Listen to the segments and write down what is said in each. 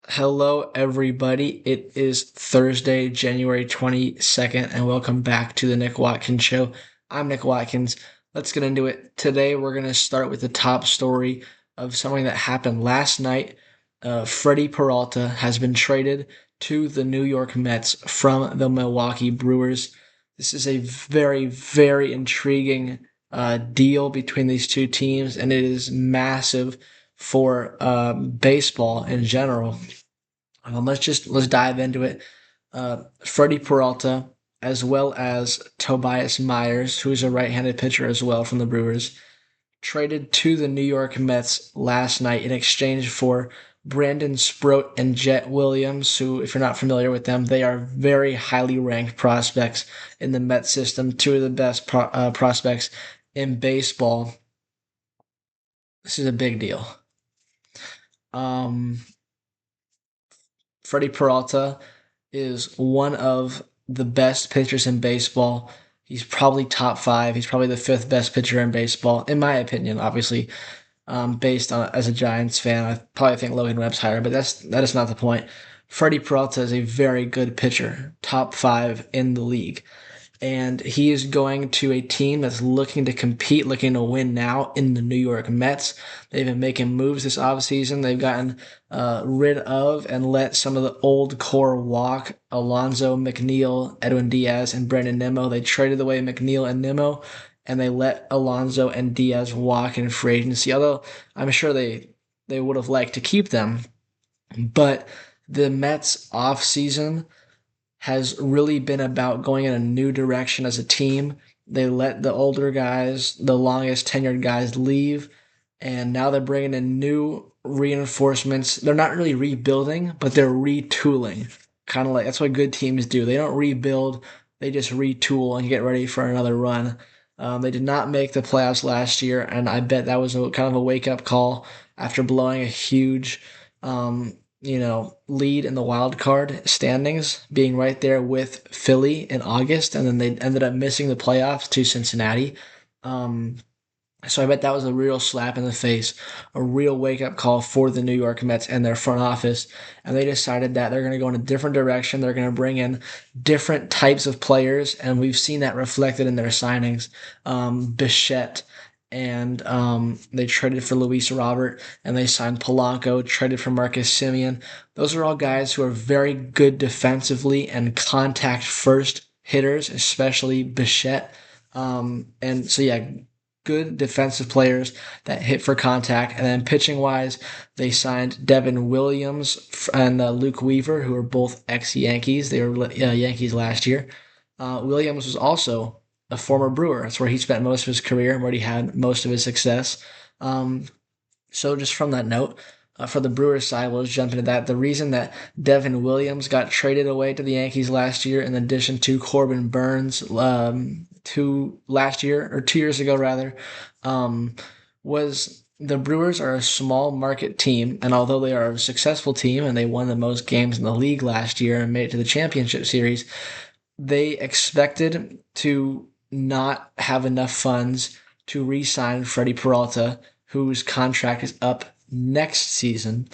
Hello, everybody. It is Thursday, January 22nd, and welcome back to the Nick Watkins Show. I'm Nick Watkins. Let's get into it. Today, we're going to start with the top story of something that happened last night. Freddy Peralta has been traded to the New York Mets from the Milwaukee Brewers. This is a very, very intriguing deal between these two teams, and it is massive for baseball in general. Let's dive into it. Freddy Peralta, as well as Tobias Myers, who's a right-handed pitcher as well from the Brewers, traded to the New York Mets last night in exchange for Brandon Sproat and Jet Williams, who, if you're not familiar with them, they are very highly ranked prospects in the Mets system, two of the best prospects in baseball. This is a big deal. Freddy Peralta is one of the best pitchers in baseball. He's probably top five. He's probably the fifth best pitcher in baseball, in my opinion. Obviously, based on as a Giants fan, I probably think Logan Webb's higher, but that is not the point. Freddy Peralta is a very good pitcher, top five in the league, and he is going to a team that's looking to compete, looking to win now in the New York Mets. They've been making moves this offseason. They've gotten rid of and let some of the old core walk. Alonso, McNeil, Edwin Diaz, and Brandon Nimmo. They traded away McNeil and Nimmo, and they let Alonso and Diaz walk in free agency, although I'm sure they would have liked to keep them. But the Mets offseason has really been about going in a new direction as a team. They let the older guys, the longest tenured guys, leave, and now they're bringing in new reinforcements. They're not really rebuilding, but they're retooling. Kind of like that's what good teams do. They don't rebuild, they just retool and get ready for another run. They did not make the playoffs last year, and I bet that was kind of a wake up call after blowing a huge lead in the wild card standings, being right there with Philly in August, and then they ended up missing the playoffs to Cincinnati. So I bet that was a real slap in the face, a real wake up call for the New York Mets and their front office. And they decided that they're going to go in a different direction. They're going to bring in different types of players, and we've seen that reflected in their signings. Bichette, and they traded for Luis Robert, and they signed Polanco, traded for Marcus Semien. Those are all guys who are very good defensively and contact first hitters, especially Bichette. And so, yeah, good defensive players that hit for contact. And then pitching wise, they signed Devin Williams and Luke Weaver, who are both ex-Yankees. They were Yankees last year. Williams was also a former Brewer. That's where he spent most of his career and where he had most of his success. So just from that note, for the Brewers side, we'll just jump into that. The reason that Devin Williams got traded away to the Yankees last year, in addition to Corbin Burns, 2 years ago rather, was the Brewers are a small market team, and although they are a successful team and they won the most games in the league last year and made it to the championship series, they expected to not have enough funds to re-sign Freddy Peralta, whose contract is up next season.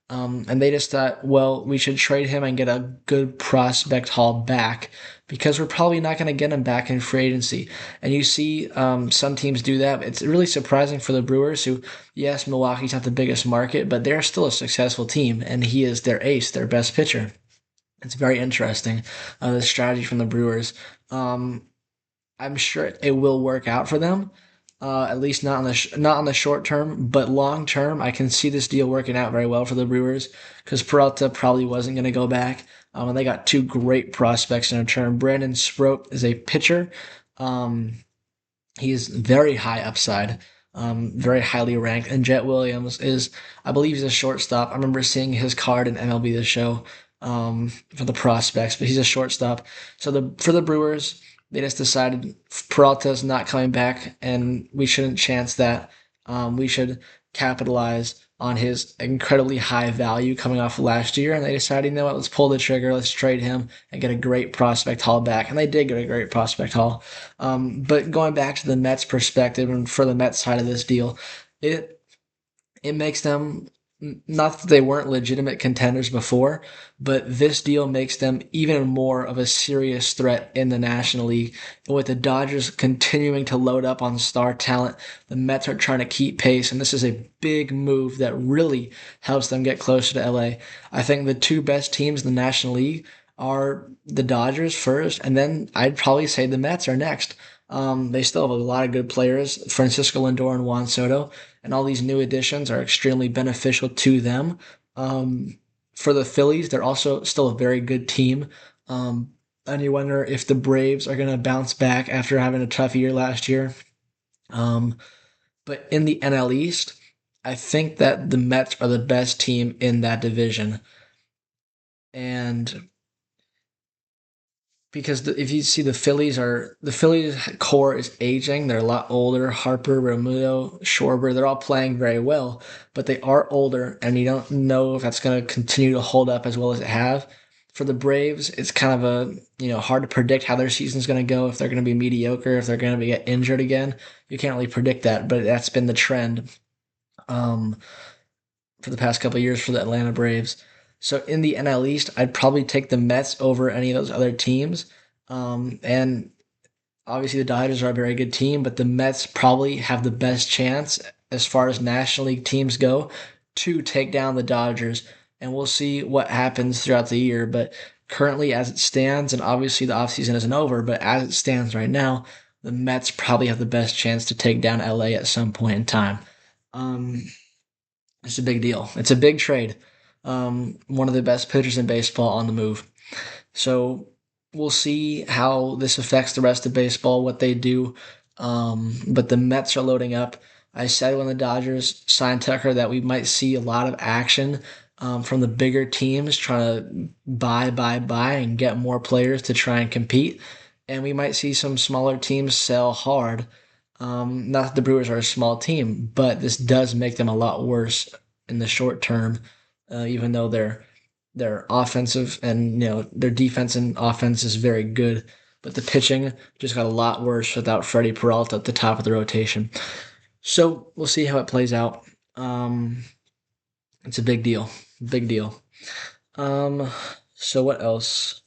And they just thought, well, we should trade him and get a good prospect haul back because we're probably not going to get him back in free agency. And you see some teams do that. It's really surprising for the Brewers, who, yes, Milwaukee's not the biggest market, but they're still a successful team, and he is their ace, their best pitcher. It's very interesting, the strategy from the Brewers. I'm sure it will work out for them. At least not on the short term, but long term, I can see this deal working out very well for the Brewers because Peralta probably wasn't going to go back. And they got two great prospects in return. Brandon Sproat is a pitcher. He's very high upside, very highly ranked. And Jet Williams is, I believe, he's a shortstop. I remember seeing his card in MLB The Show for the prospects, but he's a shortstop. So for the Brewers, they just decided Peralta's not coming back, and we shouldn't chance that. We should capitalize on his incredibly high value coming off of last year, and they decided, you know what, let's pull the trigger, let's trade him and get a great prospect haul back. And they did get a great prospect haul. But going back to the Mets perspective and for the Mets side of this deal, it makes them Not that they weren't legitimate contenders before, but this deal makes them even more of a serious threat in the National League. And with the Dodgers continuing to load up on star talent, the Mets are trying to keep pace, and this is a big move that really helps them get closer to LA. I think the two best teams in the National League are the Dodgers first, and then I'd probably say the Mets are next. They still have a lot of good players, Francisco Lindor and Juan Soto, and all these new additions are extremely beneficial to them. Um, for the Phillies, they're also still a very good team. Um, and you wonder if the Braves are going to bounce back after having a tough year last year. Um, but in the NL East, I think that the Mets are the best team in that division. And because if you see the Phillies core is aging. They're a lot older. Harper, Romuto, Schwarber, they're all playing very well, but they are older, and you don't know if that's going to continue to hold up as well as it have. For the Braves, it's kind of a hard to predict how their season's going to go. If they're going to be mediocre, if they're going to get injured again, you can't really predict that. But that's been the trend. Um, for the past couple of years for the Atlanta Braves. So in the NL East, I'd probably take the Mets over any of those other teams. And obviously the Dodgers are a very good team, but the Mets probably have the best chance as far as National League teams go to take down the Dodgers. And we'll see what happens throughout the year. But currently, as it stands, and obviously the offseason isn't over, but as it stands right now, the Mets probably have the best chance to take down LA at some point in time. Um, it's a big deal. It's a big trade. One of the best pitchers in baseball on the move. So we'll see how this affects the rest of baseball, what they do. But the Mets are loading up. I said when the Dodgers signed Tucker that we might see a lot of action from the bigger teams trying to buy, and get more players to try and compete. And we might see some smaller teams sell hard. Not that the Brewers are a small team, but this does make them a lot worse in the short term, even though their offensive and their defense and offense is very good. But the pitching just got a lot worse without Freddy Peralta at the top of the rotation. So we'll see how it plays out. It's a big deal. Big deal. Um, so what else?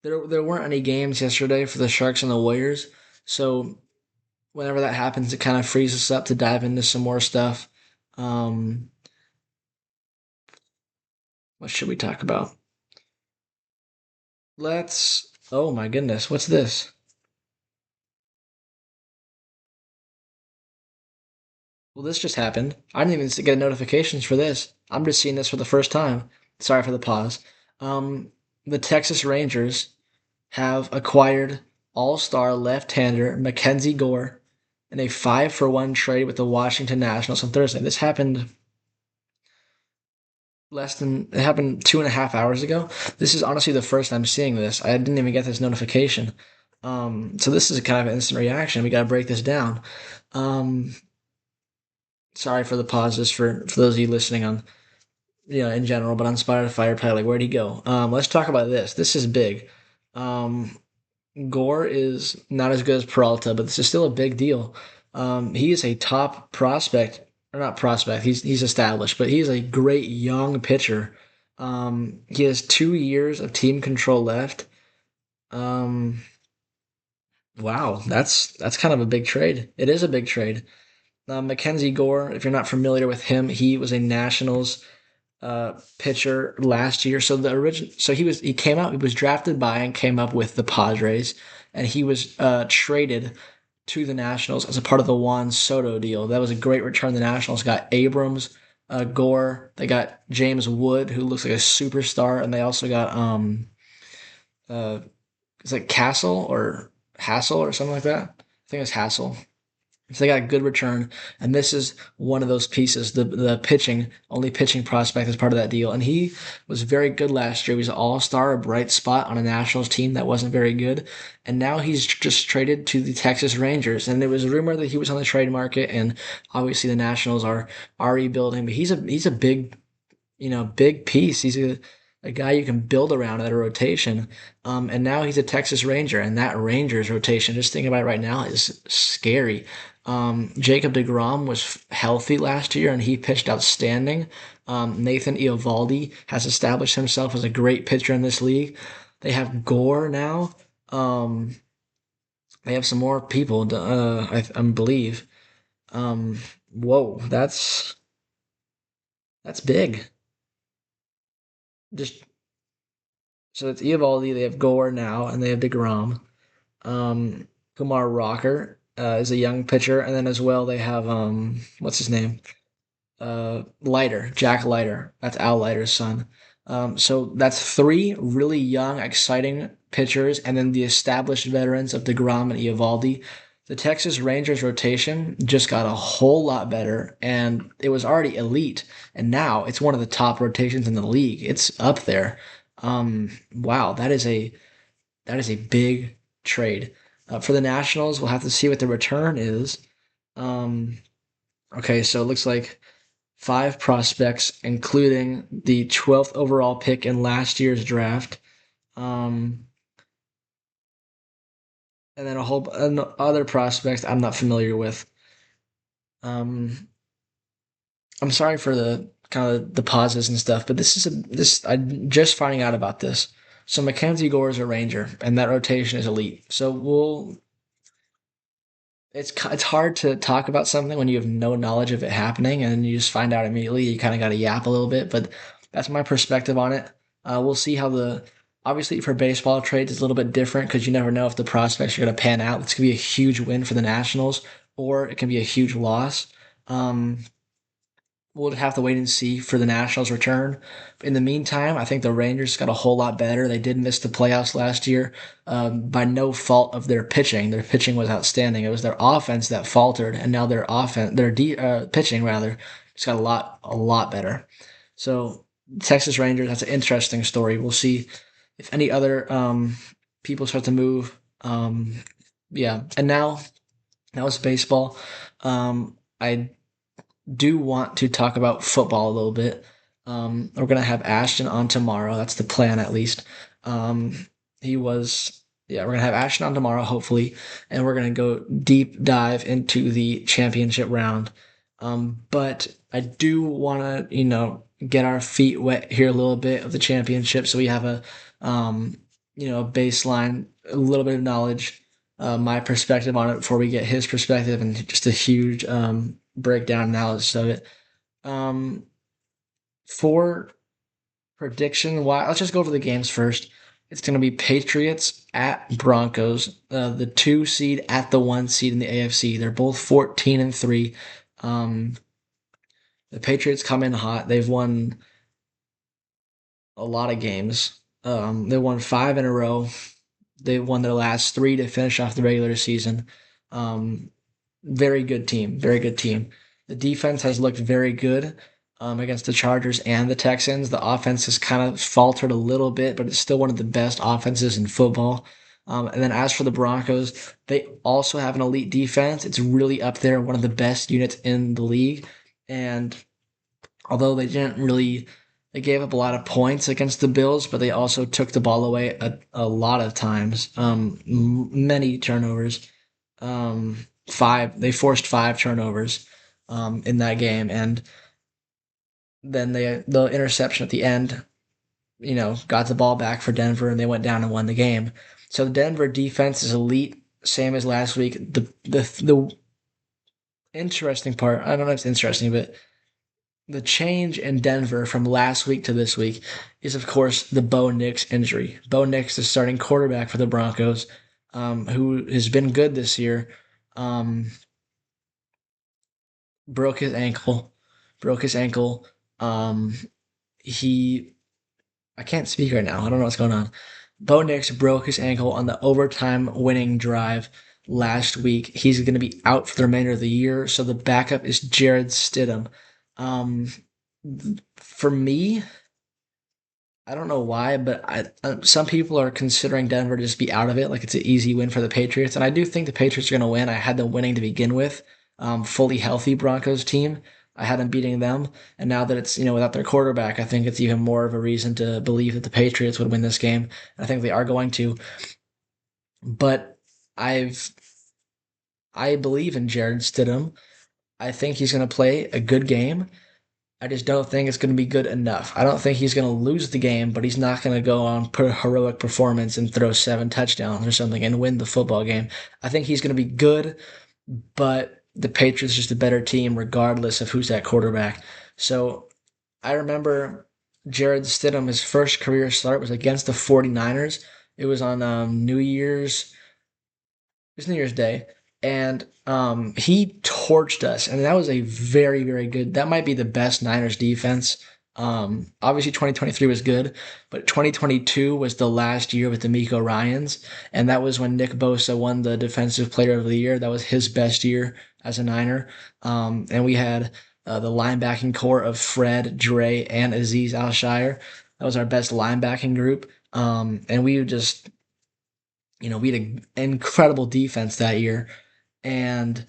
There weren't any games yesterday for the Sharks and the Warriors. So whenever that happens, it kind of frees us up to dive into some more stuff. Um, what should we talk about? Let's. Oh my goodness, what's this? Well, this just happened. I didn't even get notifications for this. I'm just seeing this for the first time. Sorry for the pause. Um, the Texas Rangers have acquired all-star left-hander Mackenzie Gore in a 5-for-1 trade with the Washington Nationals on Thursday. This happened it happened 2.5 hours ago. This is honestly the first I'm seeing this. I didn't even get this notification. So this is a kind of an instant reaction. We got to break this down. Um, sorry for the pauses for those of you listening on, in general, but on Spotify, you're probably like, where'd he go? Let's talk about this. This is big. Um, Gore is not as good as Peralta, but this is still a big deal. He is a top prospect, or not prospect. He's established, but he's a great young pitcher. He has 2 years of team control left. Um, wow, that's kind of a big trade. It is a big trade. Mackenzie Gore, if you're not familiar with him, he was a Nationals pitcher last year. So he was drafted by and came up with the Padres, and he was traded to the Nationals as a part of the Juan Soto deal. That was a great return. The Nationals got Abrams, Gore. They got James Wood, who looks like a superstar, and they also got uh, it's like Castle or Hassel or something like that. I think it's Hassel. So they got a good return, and this is one of those pieces. The pitching, only pitching prospect is part of that deal, and he was very good last year. He was an all-star, a bright spot on a Nationals team that wasn't very good, and now he's just traded to the Texas Rangers. And there was a rumor that he was on the trade market, and obviously the Nationals are rebuilding, but he's a big big piece. He's a guy you can build around at a rotation. And now he's a Texas Ranger, and that Rangers rotation, just thinking about it right now, is scary. Jacob DeGrom was healthy last year, and he pitched outstanding. Nathan Eovaldi has established himself as a great pitcher in this league. They have Gore now. Um, they have some more people, I believe. Um, whoa, that's big. Just so it's Eovaldi. They have Gore now, and they have Degrom. Kumar Rocker is a young pitcher, and then as well they have what's his name? Leiter, Jack Leiter. That's Al Leiter's son. So that's three really young, exciting pitchers, and then the established veterans of DeGrom and Eovaldi. The Texas Rangers rotation just got a whole lot better, and it was already elite, and now it's one of the top rotations in the league. It's up there. Wow, that is a big trade. For the Nationals, we'll have to see what the return is. Um, okay, so it looks like five prospects, including the 12th overall pick in last year's draft. Um, and then a whole other prospects I'm not familiar with. Um, I'm sorry for the kind of the pauses and stuff, but I'm just finding out about this. So Mackenzie Gore is a Ranger, and that rotation is elite. So it's hard to talk about something when you have no knowledge of it happening, and you just find out immediately. You kind of got to yap a little bit, but that's my perspective on it. We'll see how the obviously for baseball trades it's a little bit different because you never know if the prospects are going to pan out. It's going to be a huge win for the Nationals, or it can be a huge loss. Um, we'll have to wait and see for the Nationals' return. In the meantime, I think the Rangers got a whole lot better. They did miss the playoffs last year by no fault of their pitching. Their pitching was outstanding. It was their offense that faltered, and now their pitching rather, just got a lot better. So Texas Rangers, that's an interesting story. We'll see if any other people start to move. Yeah, and now it's baseball. I do want to talk about football a little bit. We're gonna have Ashton on tomorrow. That's the plan, at least. He was, yeah. We're gonna have Ashton on tomorrow, hopefully, and we're gonna go deep dive into the championship round. But I do want to, get our feet wet here a little bit of the championship, so we have a baseline, a little bit of knowledge, my perspective on it before we get his perspective, and just a huge breakdown analysis of it. Um, for prediction, why? Let's just go over the games first. It's going to be Patriots at Broncos, the 2 seed at the 1 seed in the AFC. They're both 14-3. Um, the Patriots come in hot. They've won a lot of games. They won five in a row. They won their last three to finish off the regular season. Um, Very good team. Very good team. The defense has looked very good against the Chargers and the Texans. The offense has kind of faltered a little bit, but it's still one of the best offenses in football. And then as for the Broncos, they also have an elite defense. It's really up there, one of the best units in the league. And although they gave up a lot of points against the Bills, but they also took the ball away a lot of times, many turnovers. They forced five turnovers in that game, and then the interception at the end, got the ball back for Denver, and they went down and won the game. So the Denver defense is elite, same as last week. The interesting part, I don't know if it's interesting, but the change in Denver from last week to this week is, of course, the Bo Nix injury. Bo Nix, the starting quarterback for the Broncos, who has been good this year, um, broke his ankle. Broke his ankle. Um, he, I can't speak right now. I don't know what's going on. Bo Nix broke his ankle on the overtime winning drive last week. He's going to be out for the remainder of the year. So the backup is Jared Stidham. Um, for me, I don't know why, but some people are considering Denver to just be out of it, like it's an easy win for the Patriots, and I do think the Patriots are going to win. I had them winning to begin with, fully healthy Broncos team. I had them beating them, and now that it's without their quarterback, I think it's even more of a reason to believe that the Patriots would win this game. I think they are going to, but I've I believe in Jared Stidham. I think he's going to play a good game. I just don't think it's going to be good enough. I don't think he's going to lose the game, but he's not going to go on put a heroic performance and throw 7 touchdowns or something and win the football game. I think he's going to be good, but the Patriots are just a better team regardless of who's at quarterback. So I remember Jared Stidham, his first career start was against the 49ers. It was on New Year's Day, and he torched us, and that was a very, very good. That might be the best Niners defense. Obviously, 2023 was good, but 2022 was the last year with the Miko Ryans, and that was when Nick Bosa won the Defensive Player of the Year. That was his best year as a Niner. And we had the linebacking core of Fred, Dre, and Aziz Al-Shire. That was our best linebacking group. And we just we had an incredible defense that year, and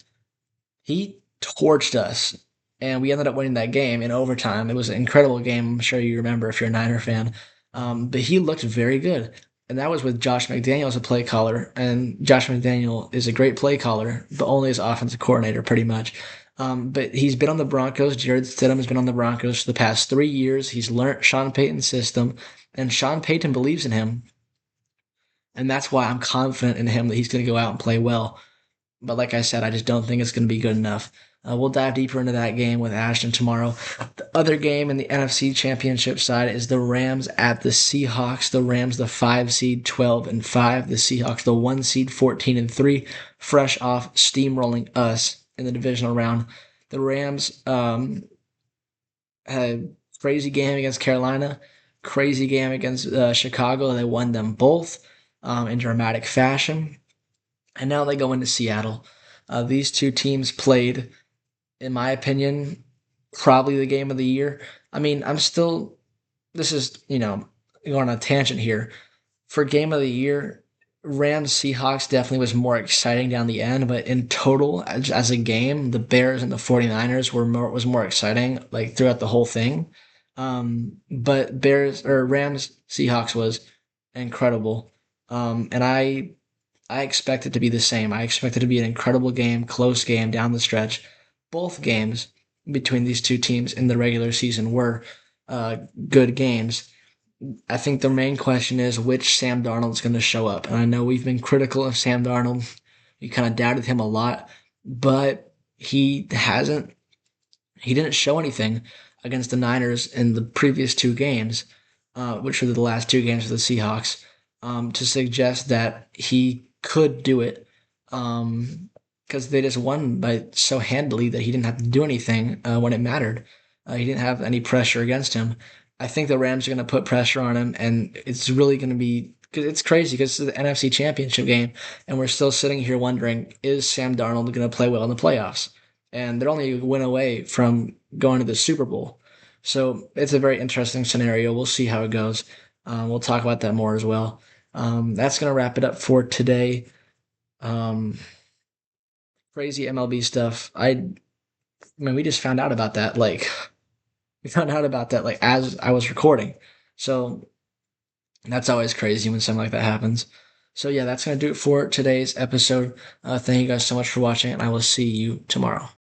he torched us, and we ended up winning that game in overtime. It was an incredible game. I'm sure you remember if you're a Niner fan. But he looked very good, and that was with Josh McDaniel as a play caller. And Josh McDaniel is a great play caller, but only as offensive coordinator, pretty much. But he's been on the Broncos. Jared Stidham has been on the Broncos for the past 3 years. He's learned Sean Payton's system, and Sean Payton believes in him. And that's why I'm confident in him that he's going to go out and play well. But like I said, I just don't think it's going to be good enough. We'll dive deeper into that game with Ashton tomorrow. The other game in the NFC Championship side is the Rams at the Seahawks. The Rams, the 5 seed, 12-5. The Seahawks, the 1 seed, 14-3. Fresh off steamrolling us in the divisional round. The Rams had a crazy game against Carolina, crazy game against Chicago. They won them both in dramatic fashion. And now they go into Seattle. These two teams played, in my opinion, probably the game of the year. I mean, this is, going on a tangent here. For game of the year, Rams Seahawks definitely was more exciting down the end, but in total, as a game, the Bears and the 49ers was more exciting, like throughout the whole thing. But Rams Seahawks was incredible. And I expect it to be the same. I expect it to be an incredible game, close game down the stretch. Both games between these two teams in the regular season were good games. I think the main question is which Sam Darnold's going to show up. And I know we've been critical of Sam Darnold. We kind of doubted him a lot, but he didn't show anything against the Niners in the previous two games, which were the last two games for the Seahawks, to suggest that he could do it. Because they just won by so handily that he didn't have to do anything when it mattered. He didn't have any pressure against him. I think the Rams are going to put pressure on him, and it's really going to be because it's crazy because it's the NFC Championship game, and we're still sitting here wondering, is Sam Darnold going to play well in the playoffs? And they're only a win away from going to the Super Bowl. So it's a very interesting scenario. We'll see how it goes. We'll talk about that more as well. That's going to wrap it up for today. Crazy MLB stuff. I mean, we just found out about that. We found out about that as I was recording. So that's always crazy when something like that happens. So yeah, that's gonna do it for today's episode. Thank you guys so much for watching, and I will see you tomorrow.